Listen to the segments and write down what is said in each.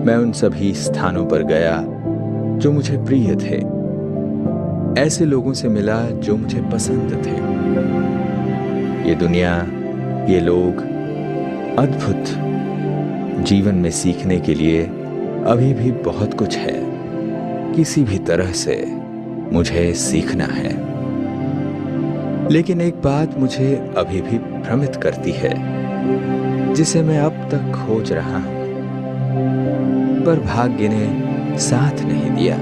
मैं उन सभी स्थानों पर गया जो मुझे प्रिय थे, ऐसे लोगों से मिला जो मुझे पसंद थे। ये दुनिया, ये लोग अद्भुत। जीवन में सीखने के लिए अभी भी बहुत कुछ है। किसी भी तरह से मुझे सीखना है। लेकिन एक बात मुझे अभी भी भ्रमित करती है, जिसे मैं अब तक खोज रहा हूं, पर भाग्य ने साथ नहीं दिया।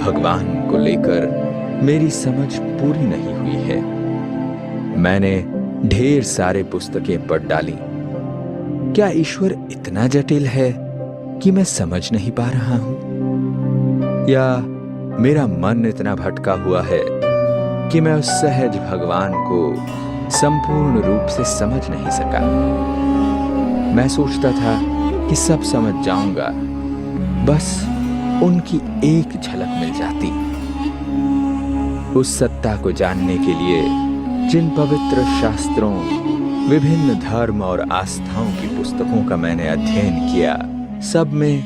भगवान को लेकर मेरी समझ पूरी नहीं हुई है। मैंने ढेर सारे पुस्तकें पढ़ डाली। क्या ईश्वर इतना जटिल है कि मैं समझ नहीं पा रहा हूं? या मेरा मन इतना भटका हुआ है कि मैं उस सहज भगवान को संपूर्ण रूप से समझ नहीं सका? मैं सोचता था कि सब समझ जाऊंगा, बस उनकी एक झलक मिल जाती। उस सत्ता को जानने के लिए जिन पवित्र शास्त्रों, विभिन्न धर्म और आस्थाओं की पुस्तकों का मैंने अध्ययन किया, सब में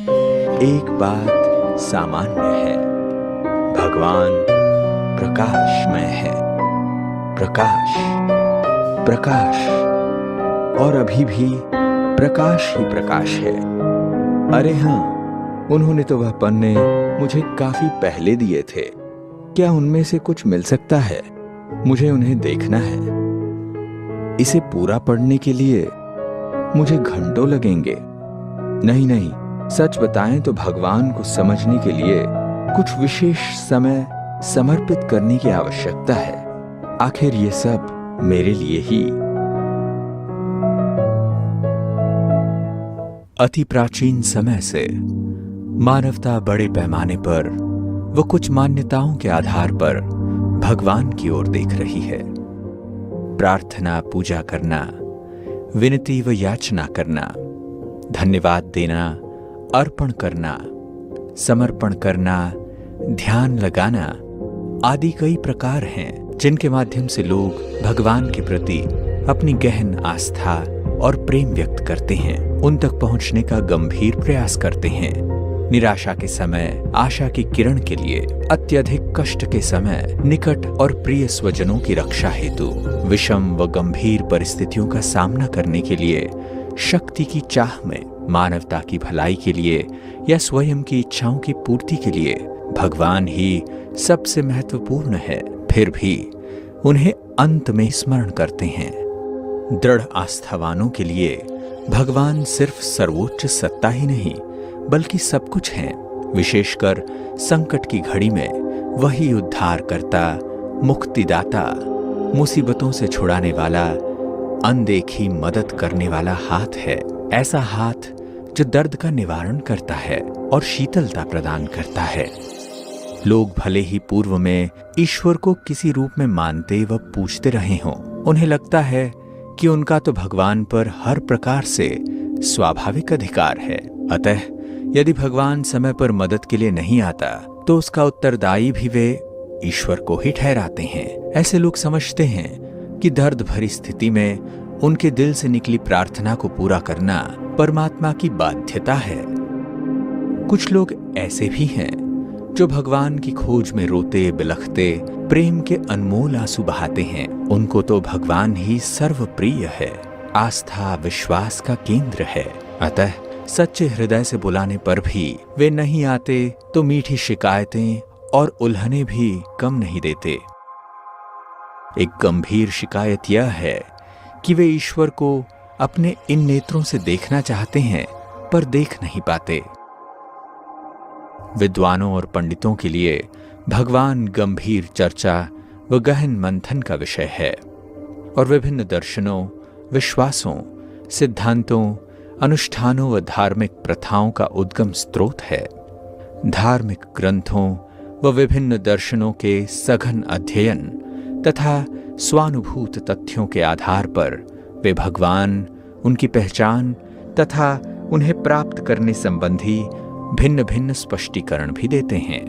एक बात सामान्य है। भगवान प्रकाशमय है। प्रकाश, प्रकाश, और अभी भी प्रकाश ही प्रकाश है। अरे हां, उन्होंने तो वह पन्ने मुझे काफी पहले दिए थे। क्या उनमें से कुछ मिल सकता है? मुझे उन्हें देखना है। इसे पूरा पढ़ने के लिए मुझे घंटों लगेंगे। नहीं, सच बताएं तो भगवान को समझने के लिए कुछ विशेष समय समर्पित करने की आवश्यकता है। आखिर ये सब मेरे लिए ही। अति प्राचीन समय से मानवता बड़े पैमाने पर वो कुछ मान्यताओं के आधार पर भगवान की ओर देख रही है। प्रार्थना, पूजा करना, विनती व याचना करना, धन्यवाद देना, अर्पण करना, समर्पण करना, ध्यान लगाना आदि कई प्रकार हैं जिनके माध्यम से लोग भगवान के प्रति अपनी गहन आस्था और प्रेम व्यक्त करते हैं, उन तक पहुंचने का गंभीर प्रयास करते हैं। निराशा के समय आशा की किरण के लिए, अत्यधिक कष्ट के समय निकट और प्रिय स्वजनों की रक्षा हेतु, विषम व गंभीर परिस्थितियों का सामना करने के लिए, शक्ति की चाह में, मानवता की भलाई के लिए या स्वयं की इच्छाओं की पूर्ति के लिए भगवान ही सबसे महत्वपूर्ण है। फिर भी उन्हें अंत में स्मरण करते हैं। दृढ़ आस्थावानों के लिए भगवान सिर्फ सर्वोच्च सत्ता ही नहीं बल्कि सब कुछ है। विशेषकर संकट की घड़ी में वही उद्धारकर्ता, मुक्तिदाता, मुसीबतों से छुड़ाने वाला, अनदेखी मदद करने वाला हाथ है। ऐसा हाथ जो दर्द का निवारण करता है और शीतलता प्रदान करता है। लोग भले ही पूर्व में ईश्वर को किसी रूप में मानते व पूजते रहे हों, उन्हें लगता है कि उनका तो भगवान पर हर प्रकार से स्वाभाविक अधिकार है। अतः यदि भगवान समय पर मदद के लिए नहीं आता तो उसका उत्तरदायी भी वे ईश्वर को ही ठहराते हैं। ऐसे लोग समझते हैं कि दर्द भरी स्थिति में उनके दिल से निकली प्रार्थना को पूरा करना परमात्मा की बाध्यता है। कुछ लोग ऐसे भी हैं जो भगवान की खोज में रोते बिलखते प्रेम के अनमोल आंसू बहाते हैं। उनको तो भगवान ही सर्वप्रिय है, आस्था विश्वास का केंद्र है। अतः सच्चे हृदय से बुलाने पर भी वे नहीं आते तो मीठी शिकायतें और उल्हने भी कम नहीं देते। एक गंभीर शिकायत यह है कि वे ईश्वर को अपने इन नेत्रों से देखना चाहते हैं पर देख नहीं पाते। विद्वानों और पंडितों के लिए भगवान गंभीर चर्चा व गहन मंथन का विषय है और विभिन्न दर्शनों, विश्वासों, सिद्धांतों, अनुष्ठानों व धार्मिक प्रथाओं का उद्गम स्रोत है। धार्मिक ग्रंथों व विभिन्न दर्शनों के सघन अध्ययन तथा स्वानुभूत तथ्यों के आधार पर वे भगवान, उनकी पहचान तथा उन्हें प्राप्त करने संबंधी भिन्न भिन्न स्पष्टीकरण भी देते हैं।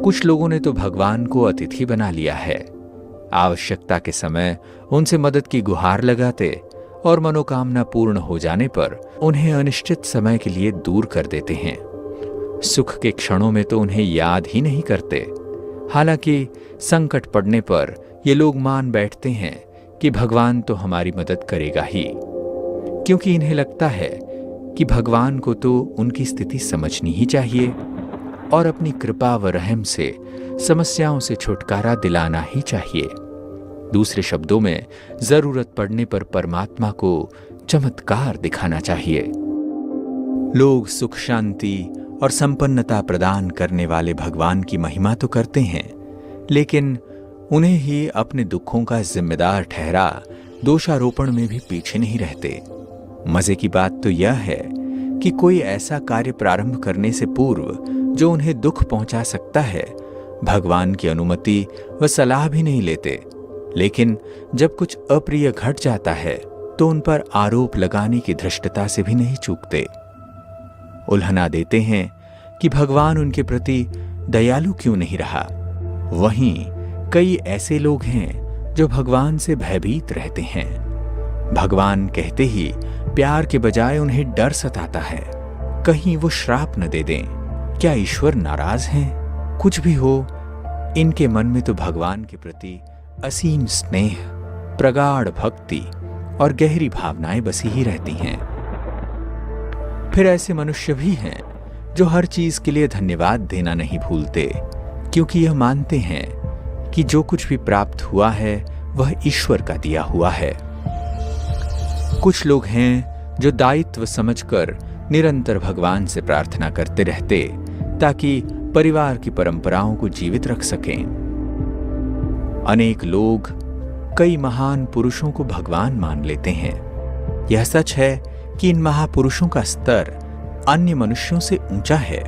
कुछ लोगों ने तो भगवान को अतिथि बना लिया है। आवश्यकता के समय उनसे मदद की गुहार लगाते और मनोकामना पूर्ण हो जाने पर उन्हें अनिश्चित समय के लिए दूर कर देते हैं। सुख के क्षणों में तो उन्हें याद ही नहीं करते। हालांकि संकट पड़ने पर ये लोग मान बैठते हैं कि भगवान तो हमारी मदद करेगा ही, क्योंकि इन्हें लगता है कि भगवान को तो उनकी स्थिति समझनी ही चाहिए और अपनी कृपा व रहम से समस्याओं से छुटकारा दिलाना ही चाहिए। दूसरे शब्दों में, जरूरत पड़ने पर परमात्मा को चमत्कार दिखाना चाहिए। लोग सुख शांति और संपन्नता प्रदान करने वाले भगवान की महिमा तो करते हैं, लेकिन उन्हें ही अपने दुखों का जिम्मेदार ठहरा दोषारोपण में भी पीछे नहीं रहते। मजे की बात तो यह है कि कोई ऐसा कार्य प्रारंभ करने से पूर्व जो उन्हें दुख पहुंचा सकता है, भगवान की अनुमति व सलाह भी नहीं लेते। लेकिन जब कुछ अप्रिय घट जाता है तो उन पर आरोप लगाने की धृष्टता से भी नहीं चूकते। उल्हना देते हैं कि भगवान उनके प्रति दयालु क्यों नहीं रहा। वहीं कई ऐसे लोग हैं जो भगवान से भयभीत रहते हैं। भगवान कहते ही प्यार के बजाय उन्हें डर सताता है, कहीं वो श्राप न दे दें। क्या ईश्वर नाराज हैं? कुछ भी हो, इनके मन में तो भगवान के प्रति असीम स्नेह, प्रगाढ़ भक्ति और गहरी भावनाएं बसी ही रहती हैं। फिर ऐसे मनुष्य भी हैं जो हर चीज के लिए धन्यवाद देना नहीं भूलते, क्योंकि यह मानते हैं कि जो कुछ भी प्राप्त हुआ है वह ईश्वर का दिया हुआ है। कुछ लोग हैं जो दायित्व समझकर निरंतर भगवान से प्रार्थना करते रहते ताकि परिवार की परंपराओं को जीवित रख सकें। अनेक लोग कई महान पुरुषों को भगवान मान लेते हैं। यह सच है कि इन महापुरुषों का स्तर अन्य मनुष्यों से ऊंचा है।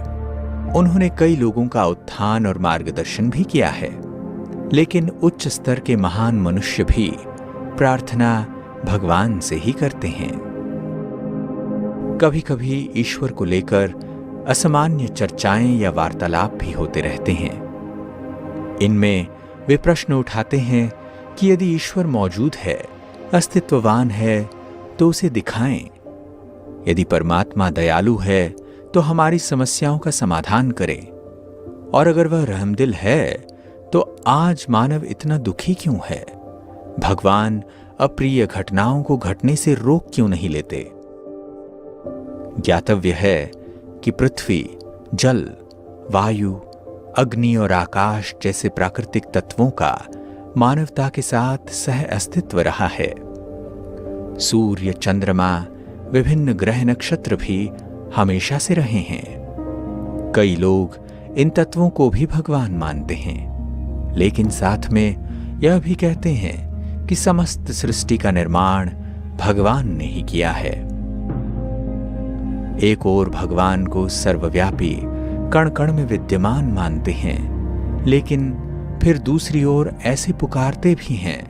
उन्होंने कई लोगों का उत्थान और मार्गदर्शन भी किया है। लेकिन उच्च स्तर के महान मनुष्य भी प्रार्थना भगवान से ही करते हैं। कभी कभी ईश्वर को लेकर असामान्य चर्चाएं या वार्तालाप भी होते रहते हैं। इनमें वे प्रश्न उठाते हैं कि यदि ईश्वर मौजूद है, अस्तित्ववान है, तो उसे दिखाएं। यदि परमात्मा दयालु है तो हमारी समस्याओं का समाधान करे, और अगर वह रहमदिल है तो आज मानव इतना दुखी क्यों है? भगवान अप्रिय घटनाओं को घटने से रोक क्यों नहीं लेते? ज्ञातव्य है कि पृथ्वी, जल, वायु, अग्नि और आकाश जैसे प्राकृतिक तत्वों का मानवता के साथ सह अस्तित्व रहा है। सूर्य, चंद्रमा, विभिन्न ग्रह नक्षत्र भी हमेशा से रहे हैं। कई लोग इन तत्वों को भी भगवान मानते हैं, लेकिन साथ में यह भी कहते हैं कि समस्त सृष्टि का निर्माण भगवान ने ही किया है। एक ओर भगवान को सर्वव्यापी, कण कण में विद्यमान मानते हैं, लेकिन फिर दूसरी ओर ऐसे पुकारते भी हैं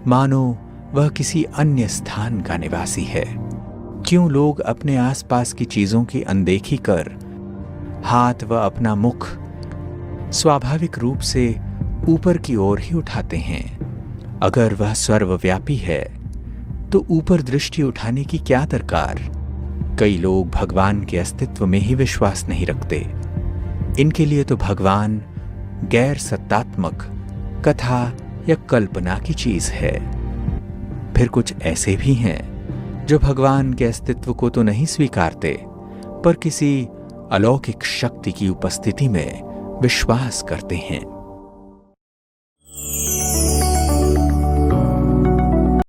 मानो वह किसी अन्य स्थान का निवासी है। क्यों लोग अपने आसपास की चीजों की अनदेखी कर हाथ व अपना मुख स्वाभाविक रूप से ऊपर की ओर ही उठाते हैं? अगर वह सर्वव्यापी है तो ऊपर दृष्टि उठाने की क्या दरकार? कई लोग भगवान के अस्तित्व में ही विश्वास नहीं रखते। इनके लिए तो भगवान गैर सत्तात्मक, कथा या कल्पना की चीज है। फिर कुछ ऐसे भी हैं जो भगवान के अस्तित्व को तो नहीं स्वीकारते, पर किसी अलौकिक शक्ति की उपस्थिति में विश्वास करते हैं।